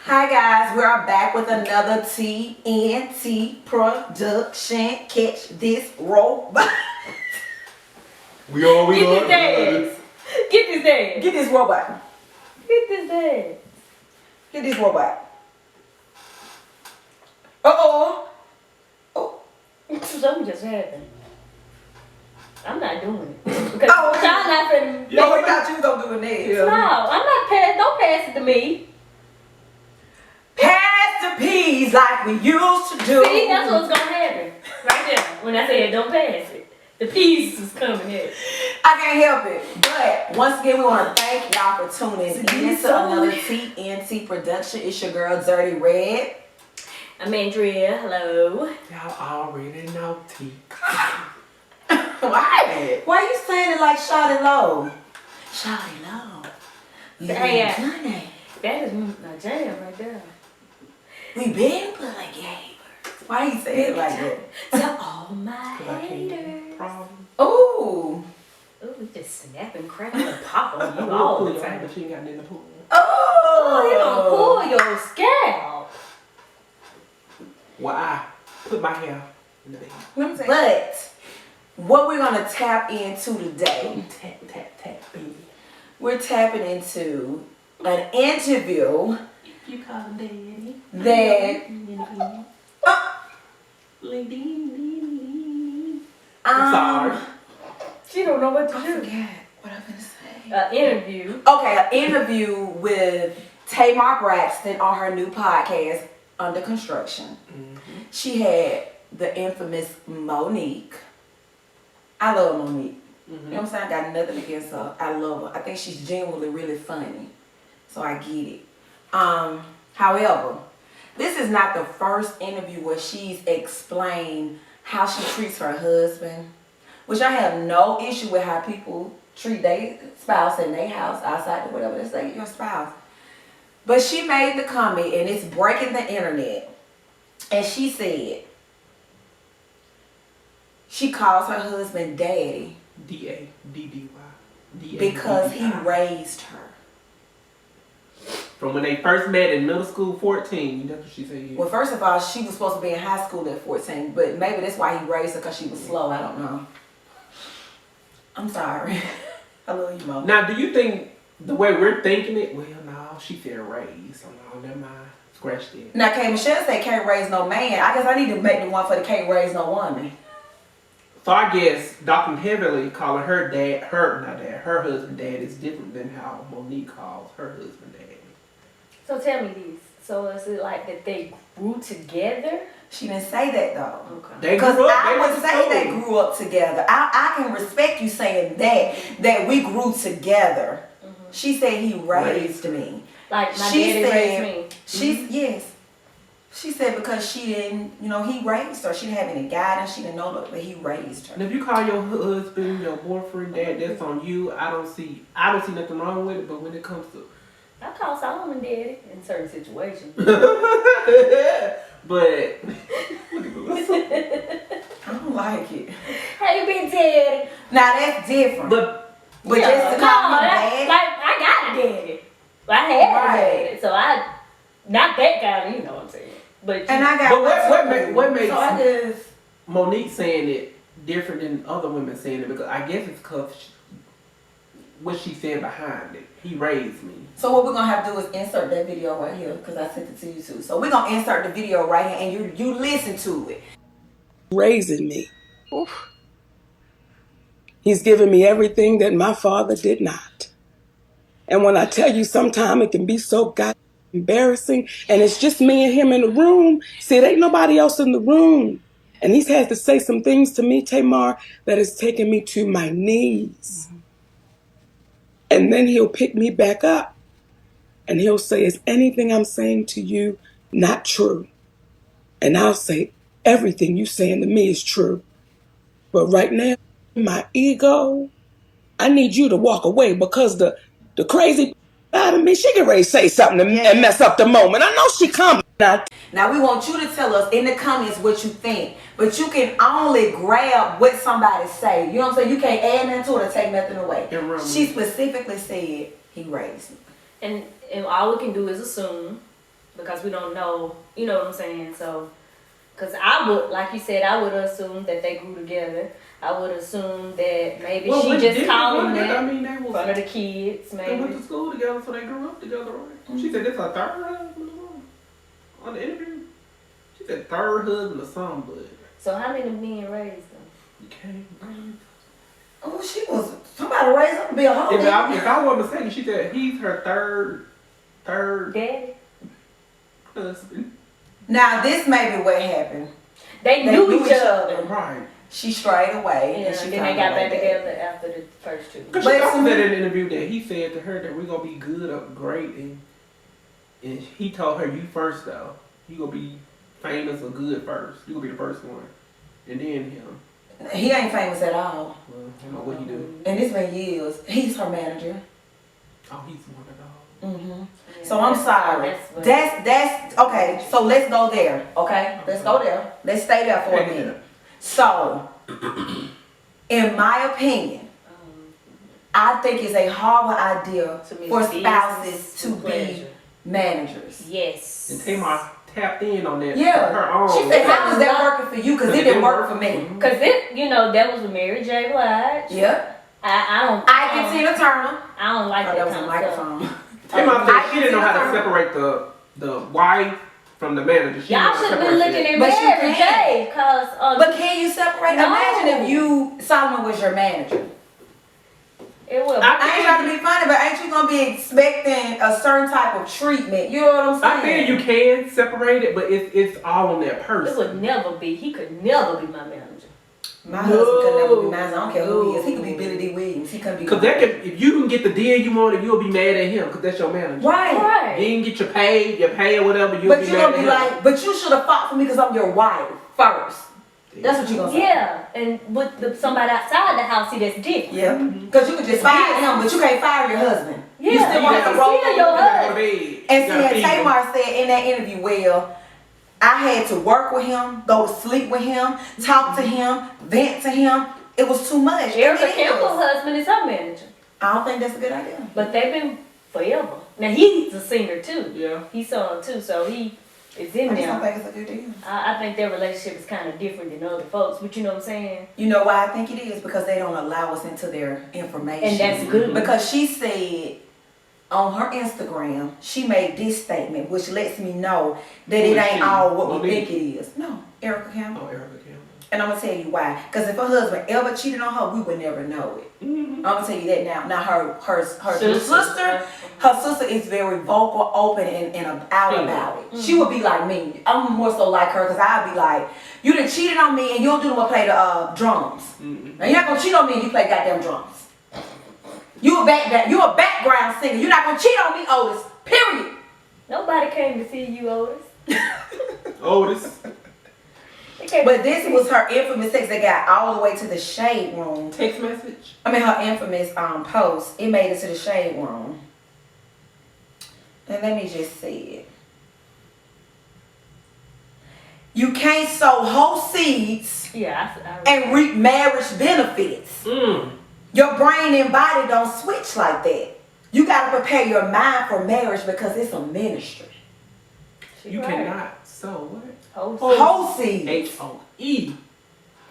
Hi guys, we are back with another T.N.T production. Catch this robot. We all Get this dance. Get this dance. Get this robot. Get this dance. Get this robot. Uh-oh. Oh. Something just happened. I'm not doing it. Because y'all not finna. No, we thought you was gonna do it next. No, I'm not pass. Don't pass it to me. Pass the peas like we used to do. See, that's what's gonna happen. Right there. When I said don't pass it. The peas is coming here. I can't help it. But once again, we want to thank y'all for tuning in to another T.N.T production. It's your girl, DirtyRed. I'm Andrea. Hello. Y'all already know T. Why? Why you saying it like Shawty Low? Shawty Low. Hey, that is my jam right there. We been playing games. Why you say it like that? To all my haters. Ooh. Ooh, we just snap and crack and pop on you all the time. But you ain't got nothing to pull. Oh. You don't pull your scalp. Well, I put my hair in the bag. Let me say. But what we're gonna tap into today, Baby. we're tapping into an interview You call him daddy. that I'm sorry. She don't know what to I do. forgot what I'm gonna say. An interview. Okay, an interview with Tamar Braxton on her new podcast, Under Construction. She had the infamous Monique. I love Monique. You know what I'm saying? I got nothing against her. I love her. I think she's genuinely really funny. So I get it. However, this is not the first interview where she's explained how she treats her husband. Which I have no issue with how people treat their spouse in their house, outside, whatever they say, your spouse. But she made the comment, and it's breaking the internet. And she said, she calls her husband daddy D-A-D-D-Y. because he raised her. From when they first met in middle school, 14. That's what she said. Yeah. Well, first of all, she was supposed to be in high school at 14, but maybe that's why he raised her, because she was slow. I don't know. I'm sorry. I love you, Mom. Now, do you think the way we're thinking it? Well, no, she said raised. So no, never mind. Scratch that. Now, K. Michelle said can't raise no man. I guess I need to make the one for the can't raise no woman. So I guess Dr. Heavily calling her dad, her husband dad is different than how Monique calls her husband dad. So tell me this. So is it like that they grew together? She didn't say that though. Okay. Because I would say they grew up together. I can respect you saying that we grew together. She said he raised me. Like my daddy raised me. Yes. She said because she didn't, he raised her. She didn't have any guidance. She didn't know that he raised her. And if you call your husband, your boyfriend, dad, that's on you. I don't see nothing wrong with it. But when it comes to, I call Solomon daddy in certain situations. but I don't like it. Hey, big daddy. Now that's different. But just to call him dad. Like I got a daddy. Well, I had a daddy, so not that guy. You know what I'm saying? But and I got. But what makes so I just Monique saying it different than other women saying it? Because I guess it's because what she said behind it. He raised me. So what we're gonna have to do is insert that video right here because I sent it to you too. So we're gonna insert the video right here and you listen to it. Raising me. Oof. He's given me everything that my father did not. And when I tell you sometimes it can be so goddamn embarrassing and it's just me and him in the room. See, there ain't nobody else in the room. And he's had to say some things to me, Tamar, that has taken me to my knees. And then he'll pick me back up. And he'll say, is anything I'm saying to you not true? And I'll say, everything you saying to me is true. But right now, my ego, I need you to walk away because the crazy out of me, she can ready to say something and mess up the moment. I know she coming. Now we want you to tell us in the comments what you think. But you can only grab what somebody say. You know what I'm saying? You can't add nothing to it or take nothing away. She specifically said he raised me. And all we can do is assume. because we don't know, you know what I'm saying? So, because I would, like you said, I would assume that they grew together. I would assume that maybe she just called him that in front of the kids, maybe. They went to school together, so they grew up together, right? Mm-hmm. She said this her third husband on the interview. She said third husband or something, but. So how many men raised them? You can't raise. Oh, she was somebody raised up to be a hoe. If I wasn't mistaken, she said he's her third daddy husband. Now this may be what happened. They knew each other. Right. She strayed away. Yeah, and then they got back together after the first two. Because she also said in an interview that he said to her that we're going to be good or great. And he told her, you first though. You going to be famous or good first. You going to be the first one. And then him. He ain't famous at all. Well, I don't know what he do. And it's been years. He's her manager. Oh, he's one of those. Mm-hmm. Yeah, so I'm sorry. That's okay. So let's go there. Okay, let's go there. Let's stay there for a minute. So, in my opinion, I think it's a horrible idea for spouses to be managers. Yes. And Tamar tapped in on that. Yeah. Her own. She said, "How is that working for you? Because it didn't work for me." Because that was with Mary J. Blige. Yep. I can see the Turner. I don't like that. That was a microphone. Tamar said she didn't know how to separate the wife from the manager. Y'all should have been looking at Mary J. But can you separate? No. Imagine if Solomon was your manager. It will. I ain't trying to be funny, but ain't you gonna be expecting a certain type of treatment? You know what I'm saying? I feel you can separate it, but it's all on that person. It would never be. He could never be my manager. My husband could never be mine. I don't care who he is. He could be Billy D. Williams. He couldn't be. Because if you can get the deal you wanted, you'll be mad at him because that's your manager. Right. You can get your pay or whatever. You'll but be you're mad gonna be like, but you should have fought for me because I'm your wife first. That's what you're gonna say. Yeah, and with somebody outside the house, see that's different. Yeah, because you could just fire him, but you can't fire your husband. Yeah, you still want to roll your husband. And see, Tamar said in that interview, well, I had to work with him, go to sleep with him, talk to him, vent to him. It was too much. Erica Campbell's husband is her manager. I don't think that's a good idea. But they've been forever. Now he's a singer too. Yeah. He sung too, so he is in there. I don't think it's a good deal. I think their relationship is kind of different than other folks, but you know what I'm saying? You know why I think it is? Because they don't allow us into their information. And that's good. Because she said on her Instagram, she made this statement, which lets me know that it ain't all what Monique? we think it is. No, Erica Campbell. Oh, Erica Campbell. And I'm going to tell you why. Because if her husband ever cheated on her, we would never know it. Mm-hmm. I'm going to tell you that now. Now, her sister is very vocal, open, and out about it. Mm-hmm. She would be like me. I'm more so like her because I'd be like, you done cheated on me and you don't do what play the drums. Mm-hmm. Now, you're not going to cheat on me and you play goddamn drums. You a background singer. You're not going to cheat on me, Otis. Period. Nobody came to see you, Otis. Otis. But this was her infamous text that got all the way to the shade room. Text message? I mean, her infamous post. It made it to the shade room. And let me just see it. You can't sow whole seeds and reap marriage benefits. Mm. Your brain and body don't switch like that. You got to prepare your mind for marriage because it's a ministry. You cannot sow what? Whole seeds. H-O-E.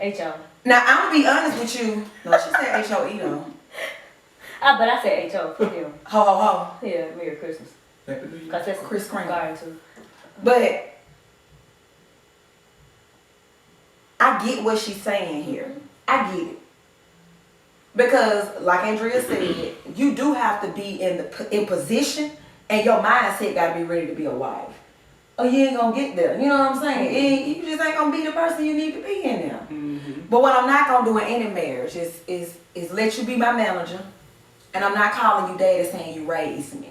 H-O. Now, I'm going to be honest with you. No, she said H-O-E though. But I said H-O for him. Ho, ho, ho. Yeah, Merry Christmas. Because that's Chris Crank. Too. But I get what she's saying here. I get it. Because, like Andrea said, you do have to be in position and your mindset got to be ready to be a wife. Or you ain't gonna get there. You know what I'm saying? You just ain't gonna be the person you need to be in there. Mm-hmm. But what I'm not gonna do in any marriage is let you be my manager, and I'm not calling you daddy saying you raised me.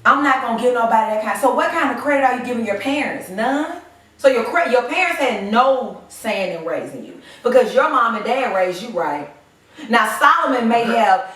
I'm not gonna give nobody that kind. So what kind of credit are you giving your parents? None. So your parents had no saying in raising you because your mom and dad raised you right. Now Solomon may have,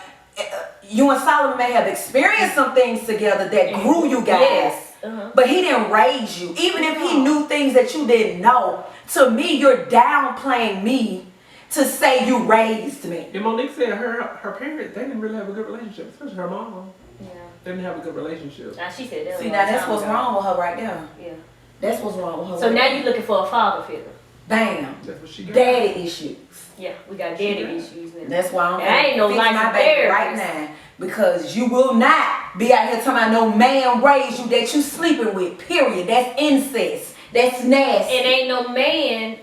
you and Solomon may have experienced some things together that grew you guys. Yes. Uh-huh. But he didn't raise you. Even if he knew things that you didn't know, to me, you're downplaying me to say you raised me. And Monique said her parents, they didn't really have a good relationship, especially her mom. Yeah. They didn't have a good relationship. Now she said that. See, now that's what's wrong with her right there. Yeah. That's what's wrong with her. So right now there. you're looking for a father figure. Bam. That's what she got. Daddy issues. Yeah, we got daddy issues now. That's why I'm I ain't no fix life my baby right now. Because you will not be out here talking about no man raised you that you sleeping with. Period. That's incest. That's nasty. And ain't no man,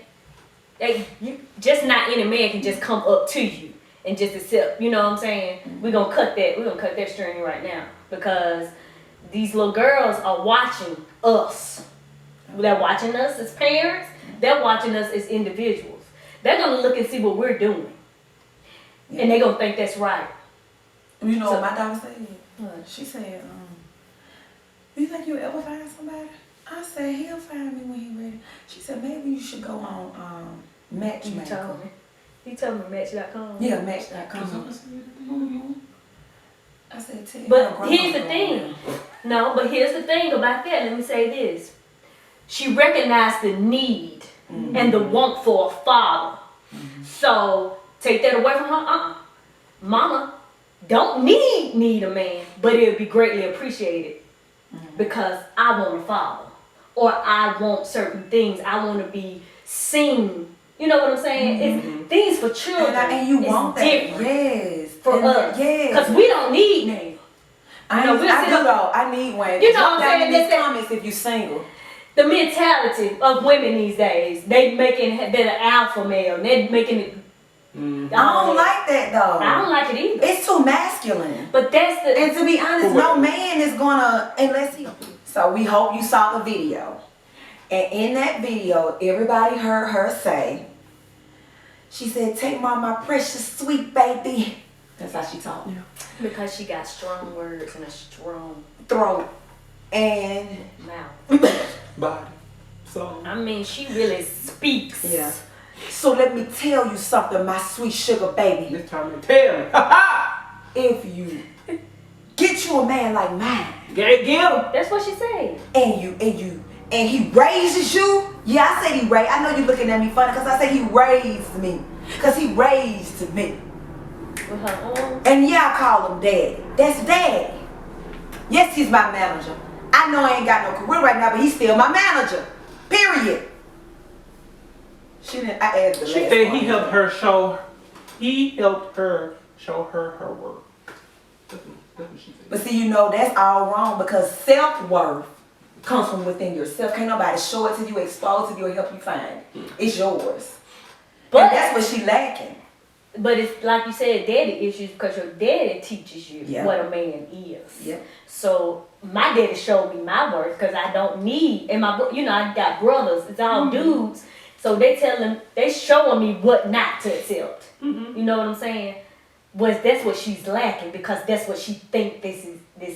you just not any man can just come up to you and just accept. You know what I'm saying? We're gonna cut that string right now because these little girls are watching us. They're watching us as parents. They're watching us as individuals. They're gonna look and see what we're doing, and they're gonna think that's right. You know what my daughter said? What? She said, you think you'll ever find somebody? I said, he'll find me when he's ready. She said, maybe you should go on Matchmaker. He told me Match.com. Yeah, Match.com. I said, tell but here's the thing. No, but here's the thing about that. Let me say this. She recognized the need and the want for a father. So take that away from her. Mama don't need a man, but it'll be greatly appreciated because I want a father or I want certain things. I want to be seen. You know what I'm saying? It's things for children. And you want that. Yes. For us. Yes. Because we don't need men. I need one. You know what I'm saying? In these comments if you single. The mentality of women these days, they're an alpha male. They're making it. I don't like that though. I don't like it either. It's too masculine. But that's the. And to be honest, no man is gonna unless he. So we hope you saw the video, and in that video, everybody heard her say. She said, "Take my precious sweet baby." That's how she talked. Yeah. Because she got strong words and a strong throat and mouth. Body. So. I mean, she really speaks. Yeah. So let me tell you something, my sweet sugar baby. This time to tell me. If you get you a man like mine. Get him. That's what she said. And he raises you. Yeah, I said he raised. I know you're looking at me funny because I said he raised me. Because he raised me. With her arms. And yeah, I call him daddy. That's daddy. Yes, he's my manager. I know I ain't got no career right now, but he's still my manager. Period. She didn't. I added the She last said one. he helped her show. He helped her show her work. That's what she said. But see, you know that's all wrong because self-worth comes from within yourself. Can't nobody show it to you, expose it to you, or help you find it. It's yours. But and that's what she lacking. But it's like you said, daddy issues because your daddy teaches you what a man is. Yeah. So my daddy showed me my worth because I don't need, and I got brothers. It's all dudes. So they showing me what not to accept. You know what I'm saying? That's what she's lacking because that's what she think this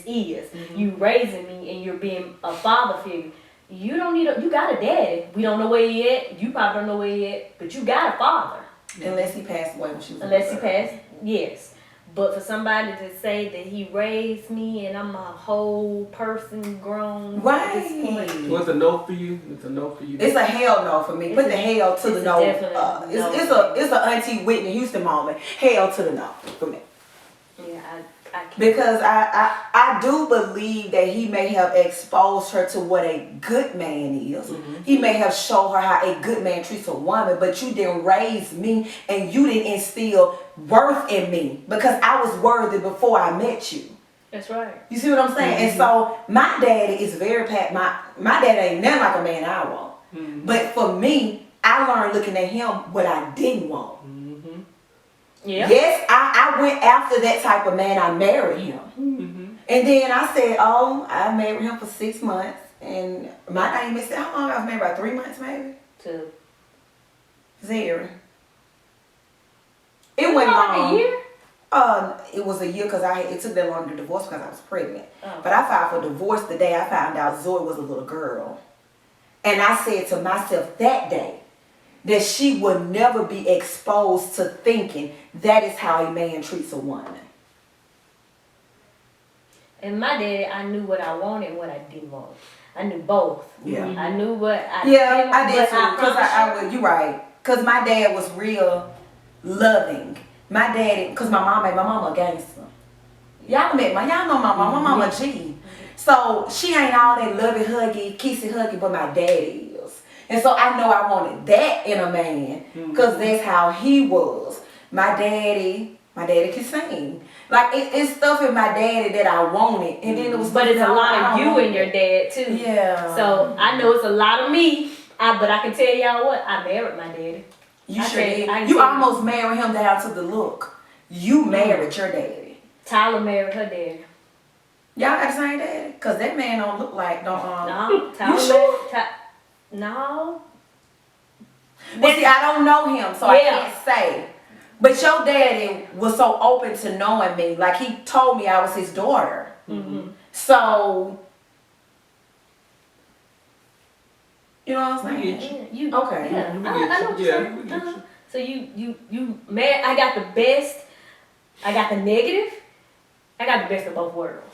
is. You raising me and you're being a father figure. You don't need you got a daddy. We don't know where he at. You probably don't know where he at, but you got a father. Unless he passed away when she was. Unless he passed, yes. But for somebody to say that he raised me and I'm a whole person grown at this point. So it's a no for you. It's a no for you. It's a hell no for me. Put the hell to the no. It's a Auntie Whitney Houston moment. Hell to the no for me. Yeah, I can't. Because I do believe that he may have exposed her to what a good man is. He may have shown her how a good man treats a woman, but you didn't raise me and you didn't instill worth in me because I was worthy before I met you. That's right. You see what I'm saying? And so my daddy is very my daddy ain't nothing like a man I want. But for me, I learned looking at him what I didn't want. Yeah. Yes, I went after that type of man. I married him. And then I said, I married him for 6 months. And my name is, how long I was married? About 3 months maybe? To Zara. It wasn't long. Like a year? It was a year because it took that long to divorce because I was pregnant. Oh. But I filed for divorce the day I found out Zoe was a little girl. And I said to myself that day that she would never be exposed to thinking that is how a man treats a woman. And my daddy, I knew what I wanted and what I didn't want. I knew both. Yeah. I knew what I did. I did too. Because you're right. Because my dad was real loving. My daddy, because my mama a gangster. Y'all know my mama. My mama G. So she ain't all that lovey huggy, kissy huggy, but my daddy is. And so I know I wanted that in a man, because that's how he was. My daddy can sing. Like it's stuff in my daddy that I wanted, and then it was. But it's a lot of you and your dad too. Yeah. So I know it's a lot of me, but I can tell y'all what, I married my daddy. You sure did. You almost married him down to the look. You married your daddy. Tyler married her daddy. Y'all got the same daddy? Cause that man don't look like No, Tyler. You sure? No. Well, see, I don't know him, so I can't say. But your daddy was so open to knowing me. Like, he told me I was his daughter. Mm-hmm. So, you know what I'm saying? Yeah, okay. Yeah, I know what you're saying. Uh-huh. So you mad? I got the best. I got the negative. I got the best of both worlds.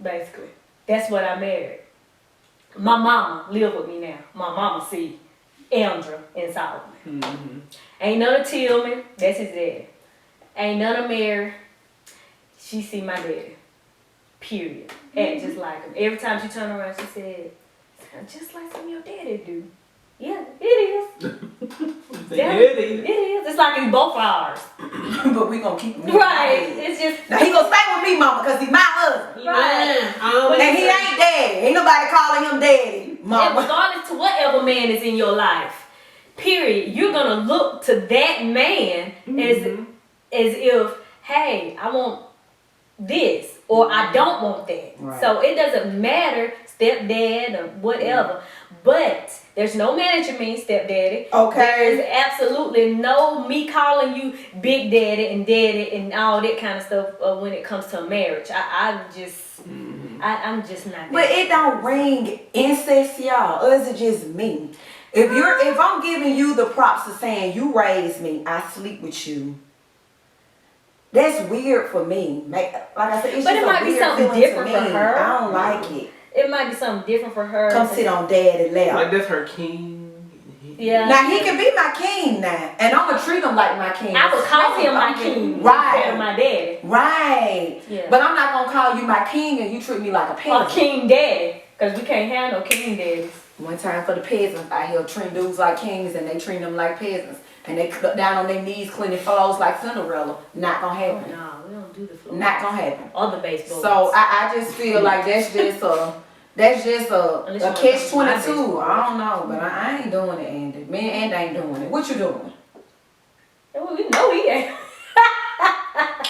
Basically, that's what I married. My mama live with me now. My mama see Andrea in Solomon. Ain't none of Tillman. That's his dad. Ain't none of Mary. She see my daddy. Period. Act just like him. Every time she turn around, she said, "Sound just like some of your daddy do." Yeah, it is. It is. It's like it's both ours. But we gonna keep him. Right. It's just. Now he gonna stay with me, mama, because he's my husband. Right. And he ain't daddy. Ain't nobody calling him daddy, mama. And regardless to whatever man is in your life, period, you're gonna look to that man as if, hey, I want this or I don't want that. Right. So it doesn't matter, stepdad or whatever. But there's no management mean stepdaddy. Okay. There's absolutely no me calling you big daddy and all that kind of stuff when it comes to a marriage. I'm just not. But it don't ring incest, y'all, or is it just me? If I'm giving you the props of saying you raised me, I sleep with you. That's weird for me. Like I said, it's but just it might be something different for her. I don't like it. It might be something different for her. Come sit on daddy lap. Like that's her king. Yeah. Now he can be my king now, and I'm gonna treat him like my king. I would call him my king. Right. Instead of my daddy. Right. Yeah. But I'm not gonna call you my king and you treat me like a peasant. Or king daddy, because we can't have no king daddies. One time for the peasants, I hear treat dudes like kings and they treat them like peasants. And they down on their knees cleaning floors like Cinderella. Not gonna happen. No, we don't do the floor. Not gonna happen. Or the baseball. So I just feel like that's just a catch-22. I don't know, but I ain't doing it, Andy. Me and Andy ain't doing it. What you doing? Well, we know he ain't.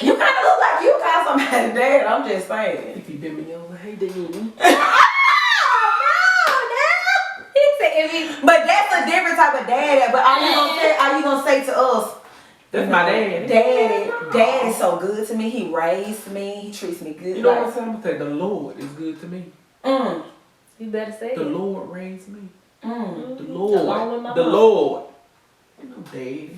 You kind of look like you got somebody dead. I'm just saying. If he been me over, hey, Danny. But that's a different type of daddy. But are you gonna say to us? That's my dad. Daddy's so good to me. He raised me. He treats me good. You know what I'm saying? I'm gonna say the Lord is good to me. You better say the it. Lord raised me. The Along with my Lord. The mom. Lord. You know, daddy.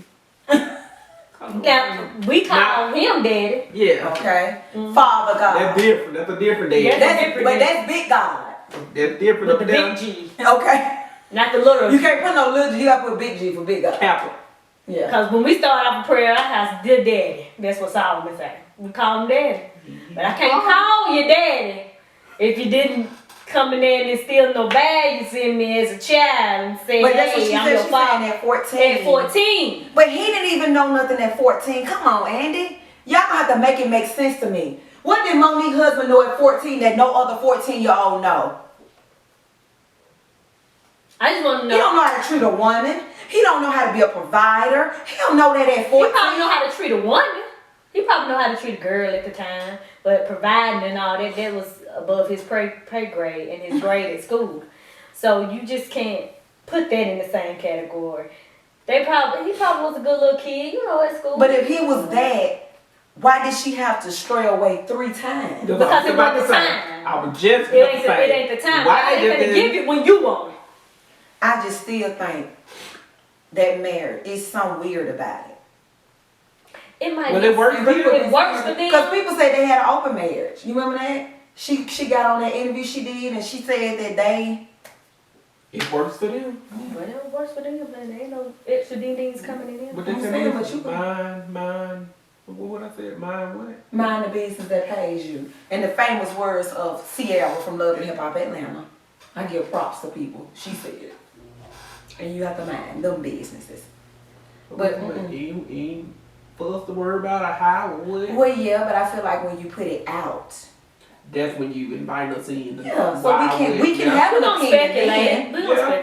Now, we call him daddy. Yeah. Okay. Father God. That's different. That's a different daddy. Yeah. But that's big God. That's different With up the there. big G. Okay. Not the little You G. can't put no little G. You gotta put big G for big God. Capital. Yeah. Because when we start off a prayer, our house, dear daddy. That's what Solomon say. We call him daddy. But I can't call you daddy if you didn't come in there and instill no values in me as a child and say, But that's what hey, she I'm said. your She's father. saying at 14. At 14. But he didn't even know nothing at 14. Come on, Andy. Y'all gonna have to make it make sense to me. What did Monique's husband know at 14 that no other 14-year-old know? I just want to know. He don't know how to treat a woman. He don't know how to be a provider. He don't know that at 14. He probably know how to treat a woman. He probably know how to treat a girl at the time. But providing and all that was above his pay grade and his grade at school. So you just can't put that in the same category. He probably was a good little kid, at school. But if he was that, why did she have to stray away 3 times? Because it wasn't the time. I was just It ain't the time. Why they gonna give it when you want it? I just still think that marriage is something weird about it. It might Well, be. it works for you. It works for them. Because people say they had an open marriage. You remember that? She got on that interview she did and she said that they... It works for them. But it works for them, man. There ain't no extra ding-dings coming in. But they I'm tell saying, me but you- mine. What I said? Mind what? Mind the business that pays you. And the famous words of Sierra from Love and Hip Hop Atlanta. I give props to people. She said it. And you have to mind them businesses. But ain't for us to worry about a how or what. well, yeah, but I feel like when you put it out, that's when you invite us in. Yeah, so we can have an opinion.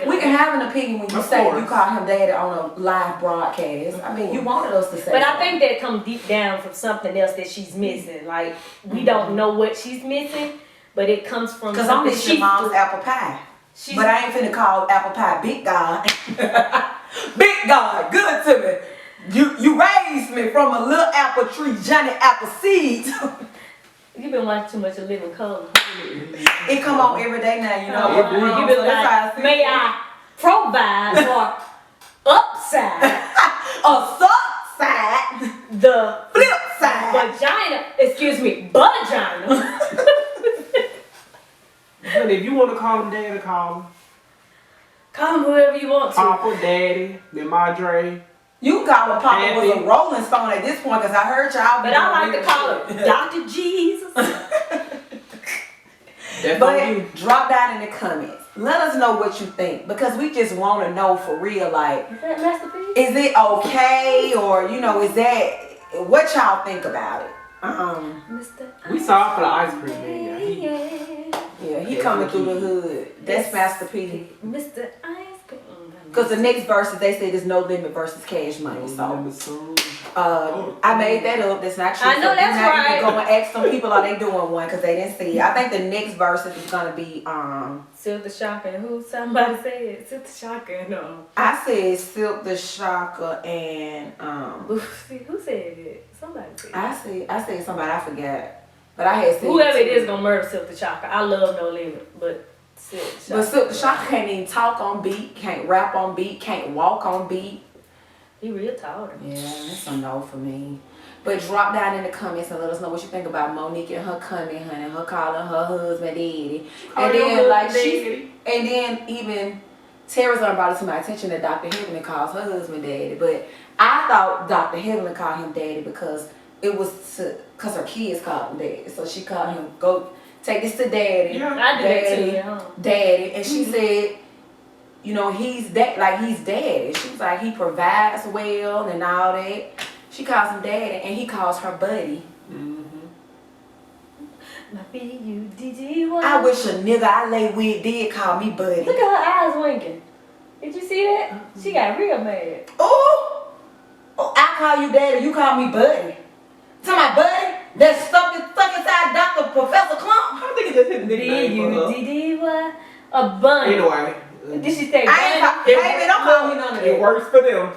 We can have an opinion when you say you call him daddy on a live broadcast. I mean, you wanted us to say. But I think that comes deep down from something else that she's missing. Like we don't know what she's missing, but it comes from. Because I'm missing mom's apple pie. But I ain't finna call apple pie Big God. Big God, good to me. You raised me from a little apple tree, Johnny Appleseed. You've been watching too much of Living Color. It come on every day now, you know. You been like, may I provide for upside, a soft side, the flip side, vagina. Excuse me, vagina. Honey, if you want to call him daddy, call him. Call him whoever you want to. Papa, daddy, then Madre. You call him Papa was a Rolling Stone at this point, because I heard y'all. But I like to call him Dr. Jesus. But drop down in the comments. Let us know what you think, because we just want to know for real, like, is that masterpiece? Is it okay, or is that what y'all think about it? We saw for the ice cream man. Yeah, he coming through the hood. That's masterpiece. Mr. Ice Cream. Because the next verses, they say there's no limit versus Cash Money. So, I made that up. That's not true. I know that's right. You go and ask some people, are they doing one? Because they didn't see it. I think the next verses is gonna be Silk the Shocker. Who? Somebody said Silk the Shocker. No. I said Silk the Shocker and Who said it? Somebody said. I said somebody, I forgot. But I had said whoever it is gonna murder Silk the Shocker. I love No Limit, but Silk the Shocker. But Silk the Shocker can't even talk on beat, can't rap on beat, can't walk on beat. He real tall. Yeah, that's a no for me. But drop down in the comments and let us know what you think about Monique and her coming, honey, her calling her husband daddy. And then even Terizon brought it to my attention that Dr. Heavenly calls her husband daddy. But I thought Dr. Heavenly called him daddy because it was because her kids called him daddy. So she called him, go take this to daddy. Yeah, I did daddy, that too. Daddy. And she said, he's he's daddy. She was like, he provides well and all that. She calls him daddy, and he calls her buddy. My B-U-D-D-Y. I wish a nigga I lay with did call me buddy. Look at her eyes winking. Did you see that? She got real mad. Oh, I call you daddy, you call me buddy. To my buddy that's stuck inside Dr. Professor Clump. I think it just hit the B-U-D-D-Y. A bunny. Anyway. Did she say baby, don't call me none of that. It works for them.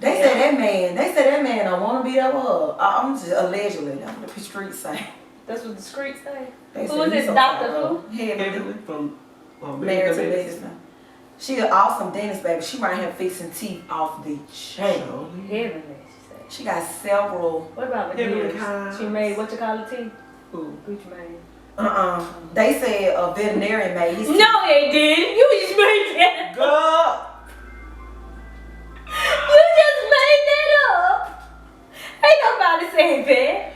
They said that man don't want to be there with her. I'm just allegedly, that's what the streets say. That's what the streets say. They who is this, Dr. Who? Heavenly from Married to Medicine. She an awesome dentist, baby. She right here fixing teeth off the chain. Heavenly, she said. She got several. What about the She made, what you call it, teeth? Who? Gucci made. They said a veterinarian made his teeth. No, they didn't. You just made that up. You just made that up. Ain't nobody saying that.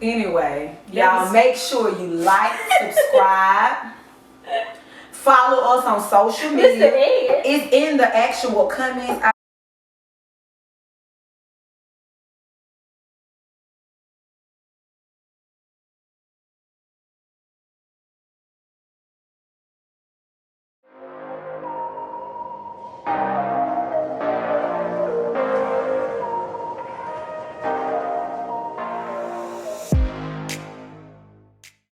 Anyway, y'all make sure you like, subscribe, follow us on social media. Mr. Ed. It's in the actual comments.